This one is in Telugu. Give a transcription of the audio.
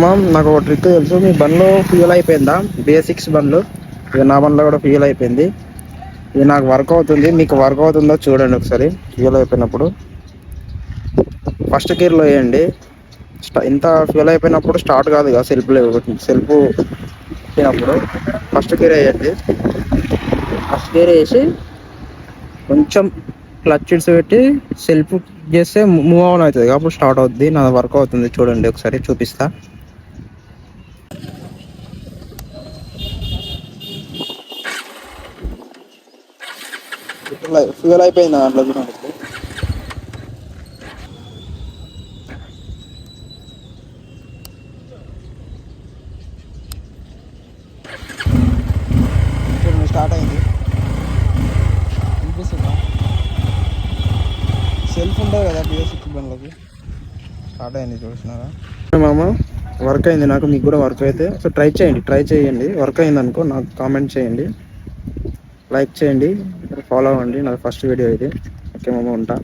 మామ నాకు ఒక ట్రిక్ తెలుసు. మీ బండ్లో ఫ్యూయల్ అయిపోయిందా? బేసిక్స్ బండ్లు ఇక నా బండ్లో కూడా ఫ్యూయల్ అయిపోయింది. ఇది నాకు వర్క్ అవుతుంది, మీకు వర్క్ అవుతుందో చూడండి ఒకసారి. ఫ్యూయల్ అయిపోయినప్పుడు ఫస్ట్ గేర్లో వేయండి. ఇంత ఫ్యూయల్ అయిపోయినప్పుడు స్టార్ట్ కాదు కదా సెల్ఫ్ పెట్టినప్పుడు. ఫస్ట్ గేర్ వేయండి. ఫస్ట్ గేర్ వేసి కొంచెం క్లచ్ ఇడ్స్ పెట్టి సెల్ఫ్ చేస్తే మూవ్ ఆన్ అవుతుంది, అప్పుడు స్టార్ట్ అవుతుంది. నా వర్క్ అవుతుంది చూడండి ఒకసారి చూపిస్తా. ఫ్యూయల్ అయిపోయింది దాంట్లో చూడండి. ఇప్పుడు స్టార్ట్ అయింది, అనిపిస్తుందా? సెల్ఫ్ ఉంటుంది కదా బేసిక్ బండ్లకి, స్టార్ట్ అయింది చూసినారా మామ. వర్క్ అయింది నాకు, మీకు కూడా వర్క్ అయితే సో ట్రై చేయండి. వర్క్ అయింది అనుకో నాకు కామెంట్ చేయండి, లైక్ చేయండి, ఫాలో అవ్వండి. నాకు ఫస్ట్ వీడియో ఇది. ఓకే మామ, ఉంటా.